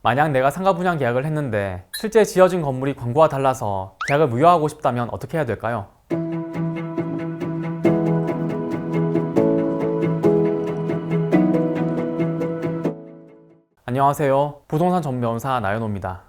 만약 내가 상가 분양 계약을 했는데 실제 지어진 건물이 광고와 달라서 계약을 무효하고 싶다면 어떻게 해야 될까요? 안녕하세요. 부동산 전문 변호사 나연호입니다.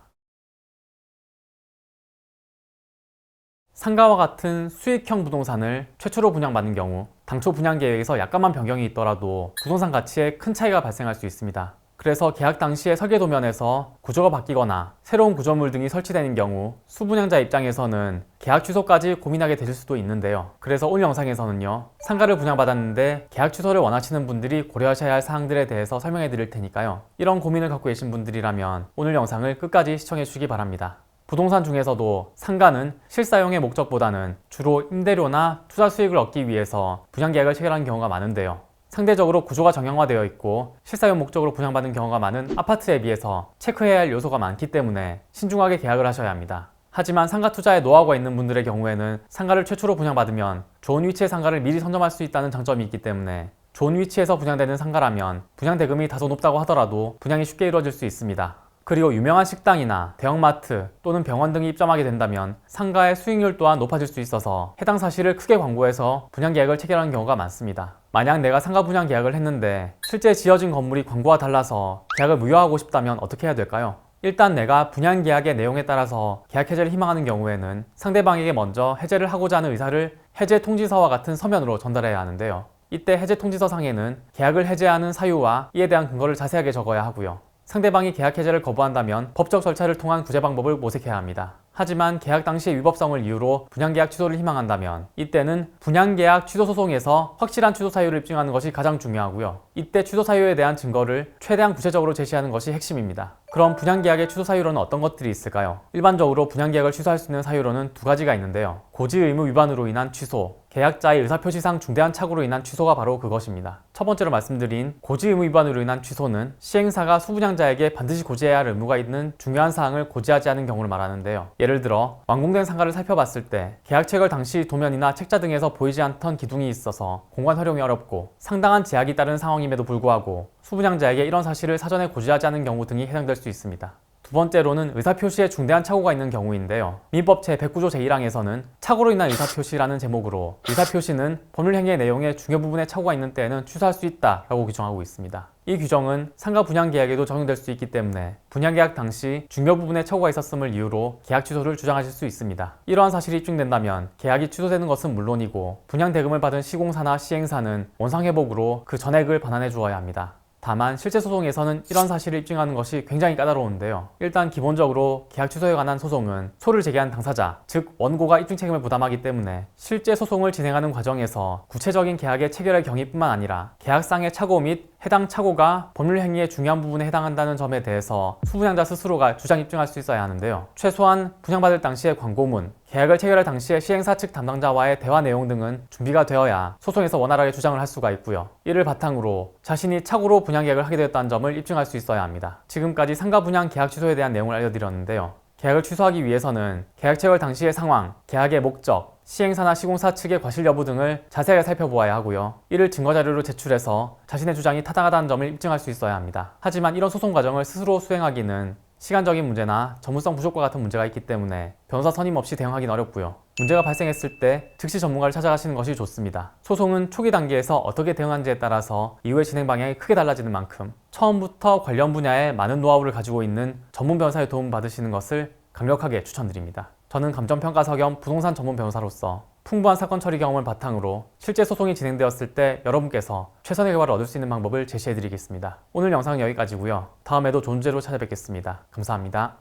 상가와 같은 수익형 부동산을 최초로 분양받는 경우 당초 분양 계획에서 약간만 변경이 있더라도 부동산 가치에 큰 차이가 발생할 수 있습니다. 그래서 계약 당시의 설계도면에서 구조가 바뀌거나 새로운 구조물 등이 설치되는 경우 수분양자 입장에서는 계약 취소까지 고민하게 되실 수도 있는데요. 그래서 오늘 영상에서는요, 상가를 분양받았는데 계약 취소를 원하시는 분들이 고려하셔야 할 사항들에 대해서 설명해 드릴 테니까요, 이런 고민을 갖고 계신 분들이라면 오늘 영상을 끝까지 시청해 주시기 바랍니다. 부동산 중에서도 상가는 실사용의 목적보다는 주로 임대료나 투자 수익을 얻기 위해서 분양계약을 체결하는 경우가 많은데요. 상대적으로 구조가 정형화되어 있고 실사용 목적으로 분양받는 경우가 많은 아파트에 비해서 체크해야 할 요소가 많기 때문에 신중하게 계약을 하셔야 합니다. 하지만 상가 투자에 노하우가 있는 분들의 경우에는 상가를 최초로 분양받으면 좋은 위치의 상가를 미리 선점할 수 있다는 장점이 있기 때문에 좋은 위치에서 분양되는 상가라면 분양 대금이 다소 높다고 하더라도 분양이 쉽게 이루어질 수 있습니다. 그리고 유명한 식당이나 대형마트 또는 병원 등이 입점하게 된다면 상가의 수익률 또한 높아질 수 있어서 해당 사실을 크게 광고해서 분양계약을 체결하는 경우가 많습니다. 만약 내가 상가 분양 계약을 했는데 실제 지어진 건물이 광고와 달라서 계약을 무효하고 싶다면 어떻게 해야 될까요? 일단 내가 분양계약의 내용에 따라서 계약 해제를 희망하는 경우에는 상대방에게 먼저 해제를 하고자 하는 의사를 해제 통지서와 같은 서면으로 전달해야 하는데요. 이때 해제 통지서 상에는 계약을 해제하는 사유와 이에 대한 근거를 자세하게 적어야 하고요. 상대방이 계약 해제를 거부한다면 법적 절차를 통한 구제 방법을 모색해야 합니다. 하지만 계약 당시의 위법성을 이유로 분양계약 취소를 희망한다면 이때는 분양계약 취소 소송에서 확실한 취소 사유를 입증하는 것이 가장 중요하고요. 이때 취소 사유에 대한 증거를 최대한 구체적으로 제시하는 것이 핵심입니다. 그럼 분양계약의 취소 사유로는 어떤 것들이 있을까요? 일반적으로 분양계약을 취소할 수 있는 사유로는 두 가지가 있는데요. 고지 의무 위반으로 인한 취소, 계약자의 의사표시상 중대한 착오로 인한 취소가 바로 그것입니다. 첫 번째로 말씀드린 고지 의무 위반으로 인한 취소는 시행사가 수분양자에게 반드시 고지해야 할 의무가 있는 중요한 사항을 고지하지 않은 경우를 말하는데요. 예를 들어 완공된 상가를 살펴봤을 때 계약 체결 당시 도면이나 책자 등에서 보이지 않던 기둥이 있어서 공간 활용이 어렵고 상당한 제약이 따른 상황임에도 불구하고 수분양자에게 이런 사실을 사전에 고지하지 않은 경우 등이 해당될 수 있습니다. 두 번째로는 의사표시에 중대한 착오가 있는 경우인데요. 민법 제109조 제1항에서는 착오로 인한 의사표시라는 제목으로 의사표시는 법률행위의 내용에 중요 부분에 착오가 있는 때에는 취소할 수 있다라고 규정하고 있습니다. 이 규정은 상가 분양계약에도 적용될 수 있기 때문에 분양계약 당시 중요 부분에 착오가 있었음을 이유로 계약 취소를 주장하실 수 있습니다. 이러한 사실이 입증된다면 계약이 취소되는 것은 물론이고 분양 대금을 받은 시공사나 시행사는 원상회복으로 그 전액을 반환해 주어야 합니다. 다만 실제 소송에서는 이런 사실을 입증하는 것이 굉장히 까다로운데요. 일단 기본적으로 계약 취소에 관한 소송은 소를 제기한 당사자, 즉 원고가 입증 책임을 부담하기 때문에 실제 소송을 진행하는 과정에서 구체적인 계약의 체결의 경위뿐만 아니라 계약상의 착오 및 해당 착오가 법률행위의 중요한 부분에 해당한다는 점에 대해서 수분양자 스스로가 주장 입증할 수 있어야 하는데요. 최소한 분양받을 당시의 광고문, 계약을 체결할 당시에 시행사 측 담당자와의 대화 내용 등은 준비가 되어야 소송에서 원활하게 주장을 할 수가 있고요. 이를 바탕으로 자신이 착오로 분양계약을 하게 되었다는 점을 입증할 수 있어야 합니다. 지금까지 상가 분양 계약 취소에 대한 내용을 알려드렸는데요. 계약을 취소하기 위해서는 계약 체결 당시의 상황, 계약의 목적, 시행사나 시공사 측의 과실 여부 등을 자세하게 살펴보아야 하고요. 이를 증거자료로 제출해서 자신의 주장이 타당하다는 점을 입증할 수 있어야 합니다. 하지만 이런 소송 과정을 스스로 수행하기는 시간적인 문제나 전문성 부족과 같은 문제가 있기 때문에 변호사 선임 없이 대응하기는 어렵고요. 문제가 발생했을 때 즉시 전문가를 찾아가시는 것이 좋습니다. 소송은 초기 단계에서 어떻게 대응하는지에 따라서 이후의 진행 방향이 크게 달라지는 만큼 처음부터 관련 분야에 많은 노하우를 가지고 있는 전문 변호사의 도움을 받으시는 것을 강력하게 추천드립니다. 저는 감정평가사 겸 부동산 전문 변호사로서 풍부한 사건 처리 경험을 바탕으로 실제 소송이 진행되었을 때 여러분께서 최선의 결과를 얻을 수 있는 방법을 제시해드리겠습니다. 오늘 영상은 여기까지고요. 다음에도 좋은 주제로 찾아뵙겠습니다. 감사합니다.